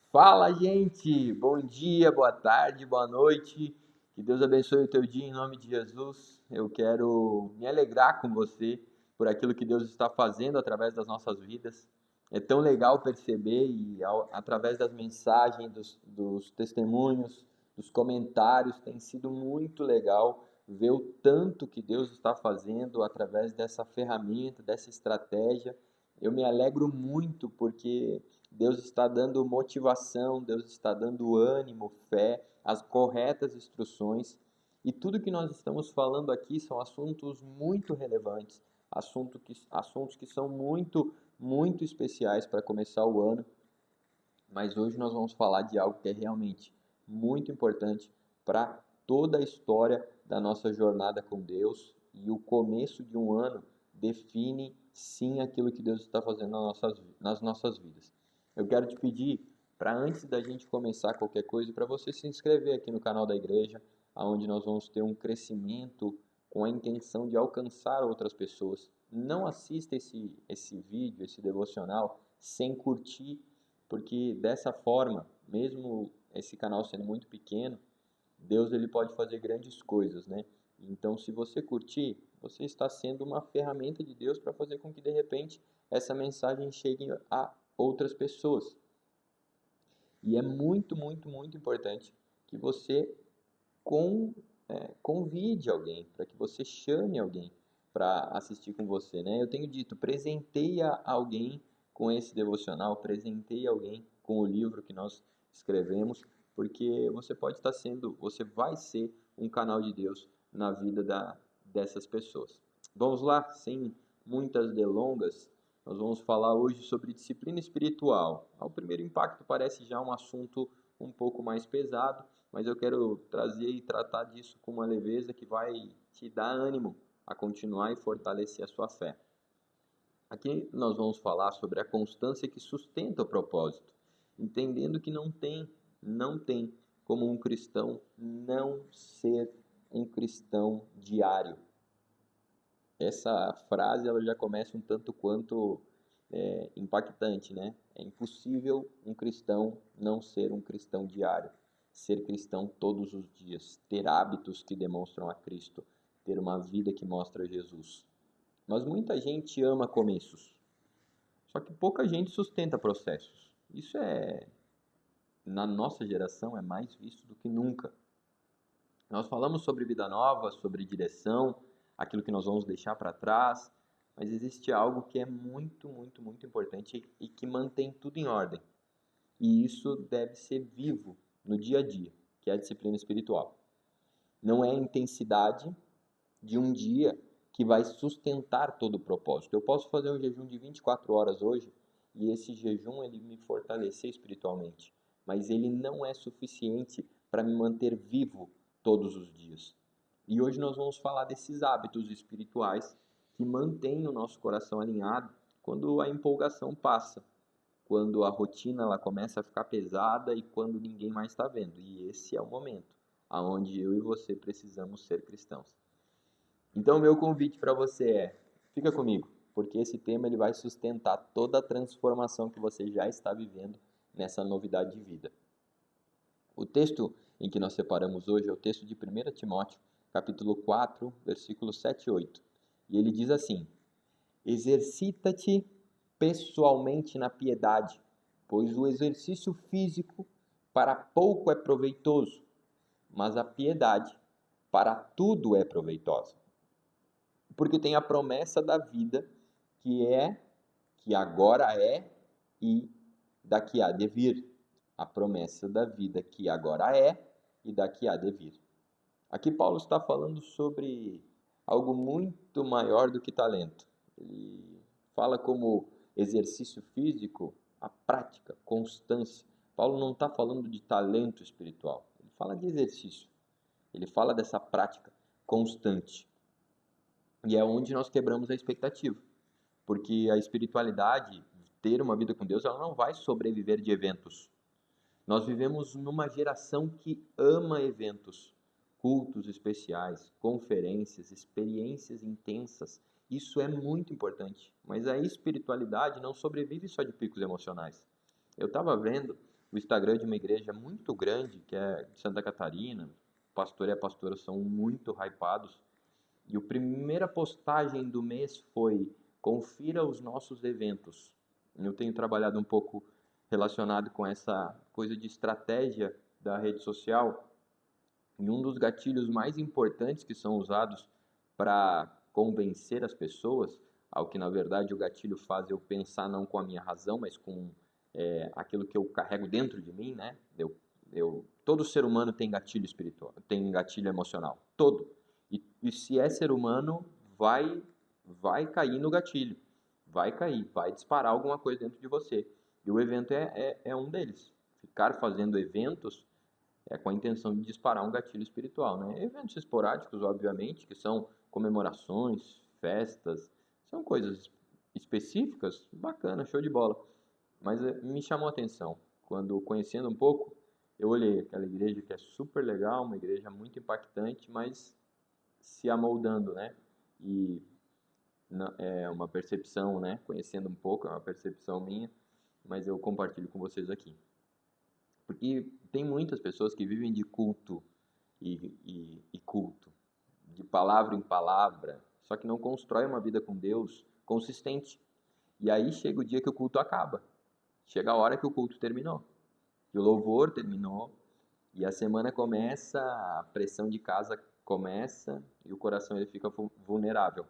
Fala, gente! Bom dia, boa tarde, boa noite. Que Deus abençoe o teu dia em nome de Jesus. Eu quero me alegrar com você por aquilo que Deus está fazendo através das nossas vidas. É tão legal perceber através das mensagens, dos testemunhos, dos comentários, tem sido muito legal ver o tanto que Deus está fazendo através dessa ferramenta, dessa estratégia. Eu me alegro muito porque Deus está dando motivação, Deus está dando ânimo, fé, as corretas instruções. E tudo que nós estamos falando aqui são assuntos muito relevantes, assuntos que são muito especiais para começar o ano. Mas hoje nós vamos falar de algo que é realmente muito importante para toda a história da nossa jornada com Deus. E o começo de um ano define sim aquilo que Deus está fazendo nas nossas vidas. Eu quero te pedir para antes da gente começar qualquer coisa, para você se inscrever aqui no canal da igreja, onde nós vamos ter um crescimento com a intenção de alcançar outras pessoas. Não assista esse vídeo, esse devocional, sem curtir, porque dessa forma, mesmo esse canal sendo muito pequeno, Deus ele pode fazer grandes coisas, né? Então, se você curtir, você está sendo uma ferramenta de Deus para fazer com que de repente essa mensagem chegue a outras pessoas. E é muito importante que você convide alguém, para que você chame alguém para assistir com você, né? Eu tenho dito, presenteia alguém com esse devocional, presenteia alguém com o livro que nós escrevemos, porque você vai ser um canal de Deus na vida dessas pessoas. Vamos lá, sem muitas delongas, nós vamos falar hoje sobre disciplina espiritual. Ao primeiro impacto parece já um assunto um pouco mais pesado, mas eu quero trazer e tratar disso com uma leveza que vai te dar ânimo a continuar e fortalecer a sua fé. Aqui nós vamos falar sobre a constância que sustenta o propósito, entendendo que não tem como um cristão não ser um cristão diário. Essa frase ela já começa um tanto quanto impactante, né? É impossível um cristão não ser um cristão diário, ser cristão todos os dias, ter hábitos que demonstram a Cristo, ter uma vida que mostra Jesus. Mas muita gente ama começos, só que pouca gente sustenta processos. Isso na nossa geração, é mais visto do que nunca. Nós falamos sobre vida nova, sobre direção, aquilo que nós vamos deixar para trás, mas existe algo que é muito importante e que mantém tudo em ordem. E isso deve ser vivo no dia a dia, que é a disciplina espiritual. Não é a intensidade de um dia que vai sustentar todo o propósito. Eu posso fazer um jejum de 24 horas hoje e esse jejum ele me fortalecer espiritualmente, mas ele não é suficiente para me manter vivo todos os dias. E hoje nós vamos falar desses hábitos espirituais que mantêm o nosso coração alinhado quando a empolgação passa, quando a rotina ela começa a ficar pesada e quando ninguém mais está vendo. E esse é o momento aonde eu e você precisamos ser cristãos. Então, meu convite para você fica comigo, porque esse tema ele vai sustentar toda a transformação que você já está vivendo nessa novidade de vida. O texto em que nós separamos hoje é o texto de 1 Timóteo, capítulo 4, versículos 7 e 8. E ele diz assim: exercita-te pessoalmente na piedade, pois o exercício físico para pouco é proveitoso, mas a piedade para tudo é proveitosa. Porque tem a promessa da vida que agora é e daqui há de vir. A promessa da vida que agora é e daqui há de vir. Aqui Paulo está falando sobre algo muito maior do que talento. Ele fala como exercício físico a prática, constância. Paulo não está falando de talento espiritual, ele fala de exercício. Ele fala dessa prática constante. E é onde nós quebramos a expectativa. Porque a espiritualidade, ter uma vida com Deus, ela não vai sobreviver de eventos. Nós vivemos numa geração que ama eventos, cultos especiais, conferências, experiências intensas. Isso é muito importante. Mas a espiritualidade não sobrevive só de picos emocionais. Eu estava vendo o Instagram de uma igreja muito grande, que é de Santa Catarina. O pastor e a pastora são muito hypados. E a primeira postagem do mês foi: confira os nossos eventos. Eu tenho trabalhado um pouco relacionado com essa coisa de estratégia da rede social. E um dos gatilhos mais importantes que são usados para convencer as pessoas, ao que na verdade o gatilho faz eu pensar não com a minha razão, mas com aquilo que eu carrego dentro de mim, né? Todo ser humano tem gatilho espiritual, tem gatilho emocional, todo. E se é ser humano, vai cair no gatilho, vai cair, vai disparar alguma coisa dentro de você. E o evento é um deles. Ficar fazendo eventos com a intenção de disparar um gatilho espiritual, né? Eventos esporádicos, obviamente, que são comemorações, festas, são coisas específicas, bacana, show de bola. Mas me chamou a atenção, quando conhecendo um pouco, eu olhei aquela igreja que é super legal, uma igreja muito impactante, mas se amoldando, né? E é uma percepção, né? Conhecendo um pouco, é uma percepção minha, mas eu compartilho com vocês aqui. Porque tem muitas pessoas que vivem de culto e culto, de palavra em palavra, só que não constrói uma vida com Deus consistente. E aí chega o dia que o culto acaba. Chega a hora que o culto terminou, que o louvor terminou, e a semana começa, a pressão de casa começa, e o coração ele fica vulnerável.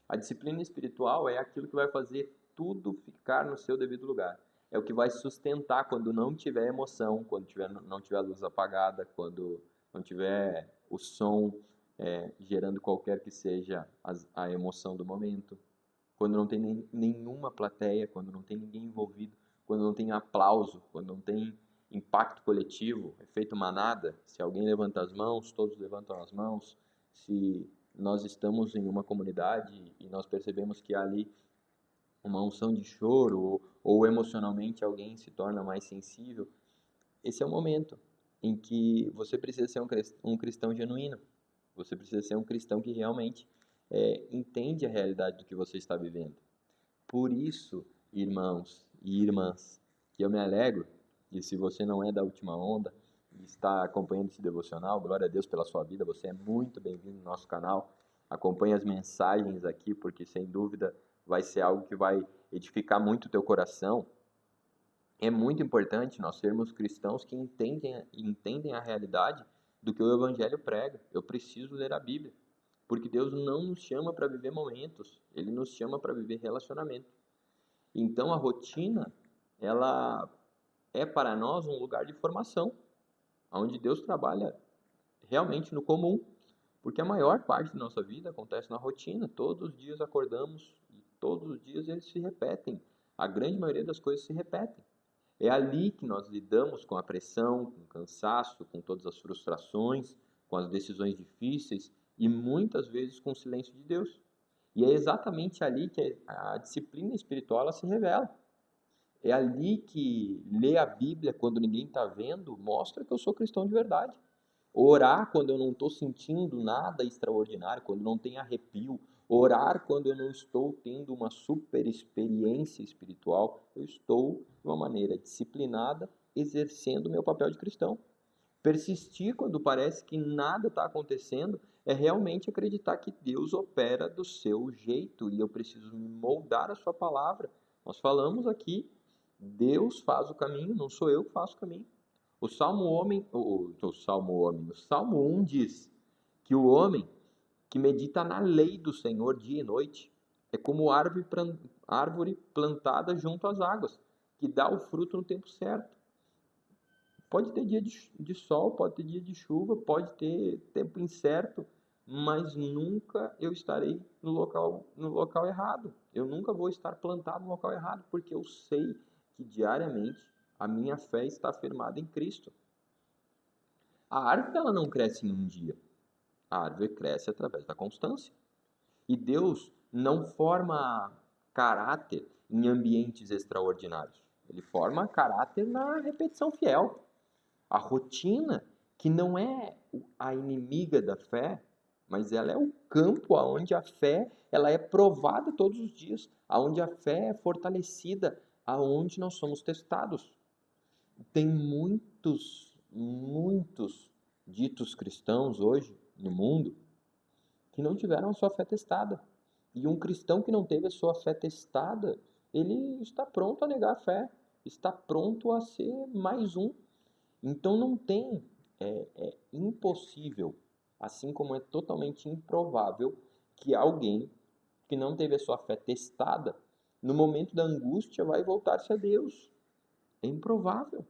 A disciplina espiritual é aquilo que vai fazer tudo ficar no seu devido lugar. É o que vai sustentar quando não tiver emoção, quando não tiver a luz apagada, quando não tiver o som gerando qualquer que seja a emoção do momento, quando não tem nenhuma plateia, quando não tem ninguém envolvido, quando não tem aplauso, quando não tem impacto coletivo, efeito manada. Se alguém levanta as mãos, todos levantam as mãos. Se nós estamos em uma comunidade e nós percebemos que há ali uma unção de choro ou emocionalmente alguém se torna mais sensível, esse é o momento em que você precisa ser um cristão genuíno. Você precisa ser um cristão que realmente entende a realidade do que você está vivendo. Por isso, irmãos e irmãs, que eu me alegro, e se você não é da última onda e está acompanhando esse devocional, glória a Deus pela sua vida, você é muito bem-vindo no nosso canal. Acompanhe as mensagens aqui, porque sem dúvida vai ser algo que vai edificar muito o teu coração. É muito importante nós sermos cristãos que entendem a realidade do que o Evangelho prega. Eu preciso ler a Bíblia, porque Deus não nos chama para viver momentos, Ele nos chama para viver relacionamento. Então a rotina, ela é para nós um lugar de formação, onde Deus trabalha realmente no comum, porque a maior parte da nossa vida acontece na rotina. Todos os dias acordamos e todos os dias eles se repetem. A grande maioria das coisas se repetem. É ali que nós lidamos com a pressão, com o cansaço, com todas as frustrações, com as decisões difíceis e muitas vezes com o silêncio de Deus. E é exatamente ali que a disciplina espiritual ela se revela. É ali que ler a Bíblia quando ninguém está vendo mostra que eu sou cristão de verdade. Orar quando eu não estou sentindo nada extraordinário, quando não tem arrepio. Orar quando eu não estou tendo uma super experiência espiritual. Eu estou, de uma maneira disciplinada, exercendo o meu papel de cristão. Persistir quando parece que nada está acontecendo é realmente acreditar que Deus opera do seu jeito e eu preciso me moldar a sua palavra. Nós falamos aqui, Deus faz o caminho, não sou eu que faço o caminho. O Salmo 1 diz que o homem que medita na lei do Senhor dia e noite é como árvore plantada junto às águas, que dá o fruto no tempo certo. Pode ter dia de sol, pode ter dia de chuva, pode ter tempo incerto, mas nunca eu estarei no local errado. Eu nunca vou estar plantado no local errado, porque eu sei que diariamente a minha fé está firmada em Cristo. A árvore ela não cresce em um dia. A árvore cresce através da constância. E Deus não forma caráter em ambientes extraordinários. Ele forma caráter na repetição fiel. A rotina, que não é a inimiga da fé, mas ela é o campo onde a fé ela é provada todos os dias, onde a fé é fortalecida, aonde nós somos testados. Tem muitos ditos cristãos hoje no mundo que não tiveram a sua fé testada. E um cristão que não teve a sua fé testada, ele está pronto a negar a fé, está pronto a ser mais um. Então não tem, é impossível, assim como é totalmente improvável que alguém que não teve a sua fé testada, no momento da angústia vai voltar-se a Deus. É improvável.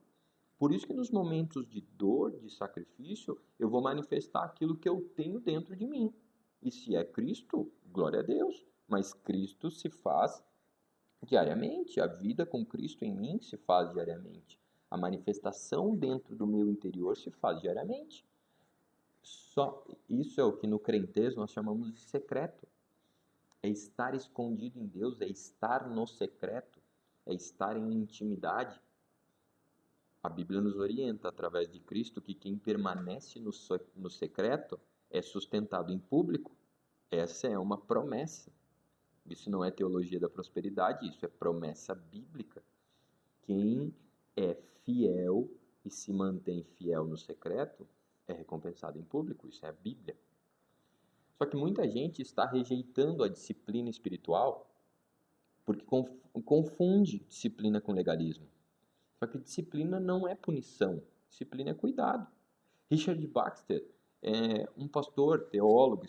Por isso que nos momentos de dor, de sacrifício, eu vou manifestar aquilo que eu tenho dentro de mim. E se é Cristo, glória a Deus. Mas Cristo se faz diariamente. A vida com Cristo em mim se faz diariamente. A manifestação dentro do meu interior se faz diariamente. Só isso é o que no crentez nós chamamos de secreto. É estar escondido em Deus, é estar no secreto, é estar em intimidade. A Bíblia nos orienta, através de Cristo, que quem permanece no secreto é sustentado em público. Essa é uma promessa. Isso não é teologia da prosperidade, isso é promessa bíblica. Quem é fiel e se mantém fiel no secreto é recompensado em público. Isso é a Bíblia. Só que muita gente está rejeitando a disciplina espiritual porque confunde disciplina com legalismo. Só que disciplina não é punição, disciplina é cuidado. Richard Baxter é um pastor, teólogo,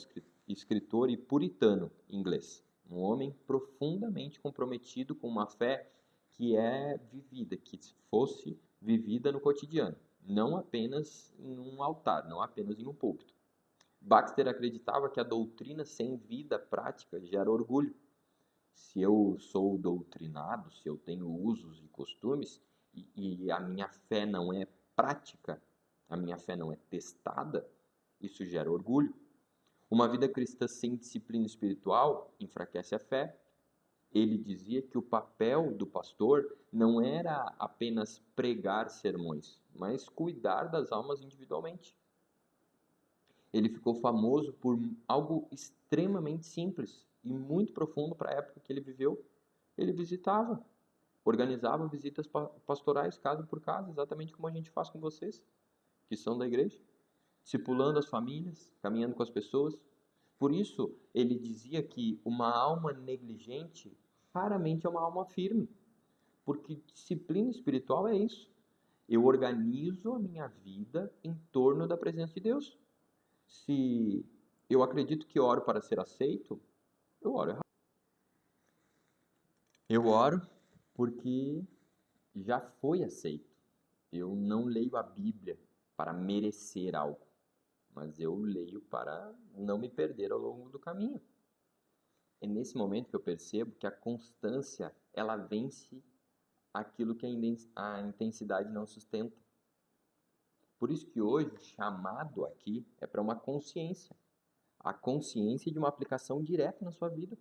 escritor e puritano inglês. Um homem profundamente comprometido com uma fé que é vivida, que fosse vivida no cotidiano, não apenas em um altar, não apenas em um púlpito. Baxter acreditava que a doutrina sem vida prática gera orgulho. Se eu sou doutrinado, se eu tenho usos e costumes, e a minha fé não é prática, a minha fé não é testada, isso gera orgulho. Uma vida cristã sem disciplina espiritual enfraquece a fé. Ele dizia que o papel do pastor não era apenas pregar sermões, mas cuidar das almas individualmente. Ele ficou famoso por algo extremamente simples e muito profundo para a época que ele viveu. Ele visitava, organizava visitas pastorais casa por casa, exatamente como a gente faz com vocês, que são da igreja, discipulando as famílias, caminhando com as pessoas. Por isso, ele dizia que uma alma negligente raramente é uma alma firme, porque disciplina espiritual é isso. Eu organizo a minha vida em torno da presença de Deus. Se eu acredito que oro para ser aceito, eu oro errado. Eu oro porque já foi aceito. Eu não leio a Bíblia para merecer algo, mas eu leio para não me perder ao longo do caminho. É nesse momento que eu percebo que a constância, ela vence aquilo que a intensidade não sustenta. Por isso que hoje o chamado aqui é para uma consciência. A consciência de uma aplicação direta na sua vida.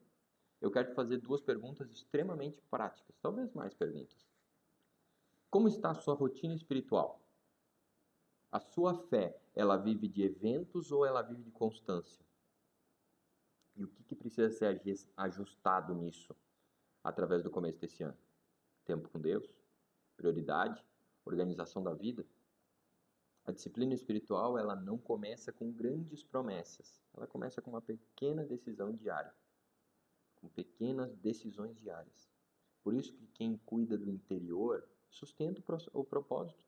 Eu quero te fazer duas perguntas extremamente práticas, talvez mais perguntas. Como está a sua rotina espiritual? A sua fé, ela vive de eventos ou ela vive de constância? E o que precisa ser ajustado nisso através do começo desse ano? Tempo com Deus? Prioridade? Organização da vida? A disciplina espiritual, ela não começa com grandes promessas. Ela começa com uma pequena decisão diária. Com pequenas decisões diárias. Por isso que quem cuida do interior sustenta o propósito.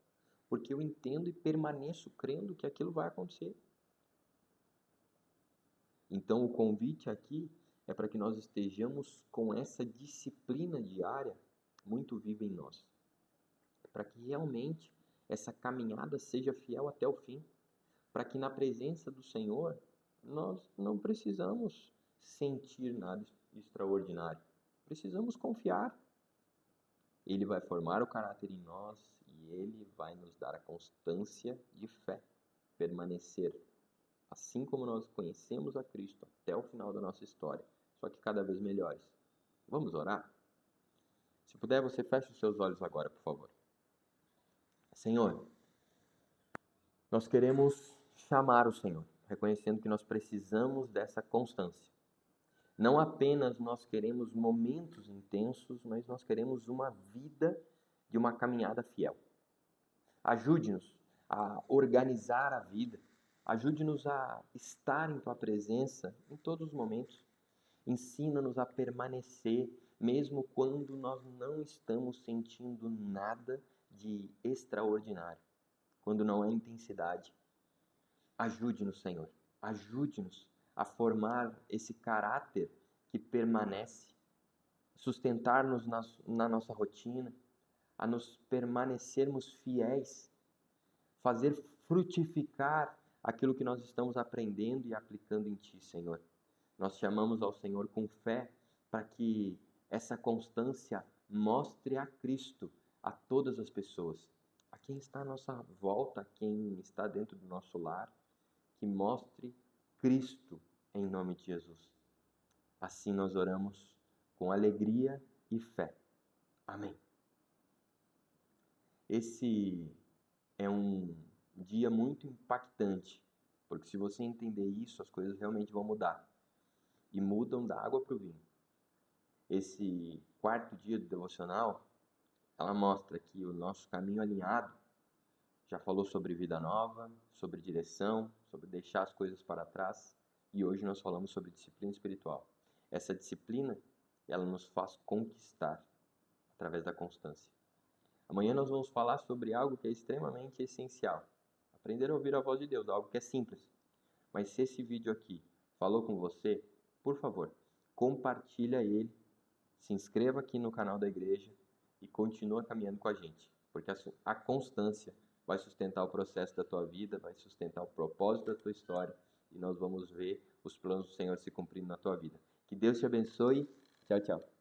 Porque eu entendo e permaneço crendo que aquilo vai acontecer. Então o convite aqui é para que nós estejamos com essa disciplina diária muito viva em nós. Para que realmente essa caminhada seja fiel até o fim. Para que na presença do Senhor nós não precisamos sentir nada extraordinário. Precisamos confiar. Ele vai formar o caráter em nós e Ele vai nos dar a constância de fé, permanecer. Assim como nós conhecemos a Cristo até o final da nossa história, só que cada vez melhores. Vamos orar? Se puder, você feche os seus olhos agora, por favor. Senhor, nós queremos chamar o Senhor, reconhecendo que nós precisamos dessa constância. Não apenas nós queremos momentos intensos, mas nós queremos uma vida de uma caminhada fiel. Ajude-nos a organizar a vida. Ajude-nos a estar em Tua presença em todos os momentos. Ensina-nos a permanecer, mesmo quando nós não estamos sentindo nada de extraordinário, quando não há intensidade. Ajude-nos, Senhor. Ajude-nos a formar esse caráter que permanece, sustentar-nos na nossa rotina, a nos permanecermos fiéis, fazer frutificar aquilo que nós estamos aprendendo e aplicando em Ti, Senhor. Nós chamamos ao Senhor com fé para que essa constância mostre a Cristo a todas as pessoas, a quem está à nossa volta, a quem está dentro do nosso lar, que mostre Cristo em nome de Jesus. Assim nós oramos com alegria e fé. Amém. Esse é um dia muito impactante, porque se você entender isso, as coisas realmente vão mudar. E mudam da água para o vinho. Esse quarto dia do devocional, ela mostra que o nosso caminho alinhado já falou sobre vida nova, sobre direção, sobre deixar as coisas para trás, e hoje nós falamos sobre disciplina espiritual. Essa disciplina, ela nos faz conquistar através da constância. Amanhã nós vamos falar sobre algo que é extremamente essencial. Aprender a ouvir a voz de Deus, algo que é simples. Mas se esse vídeo aqui falou com você, por favor, compartilha ele, se inscreva aqui no canal da igreja e continua caminhando com a gente, porque a constância vai sustentar o processo da tua vida, vai sustentar o propósito da tua história e nós vamos ver os planos do Senhor se cumprindo na tua vida. Que Deus te abençoe. Tchau, tchau.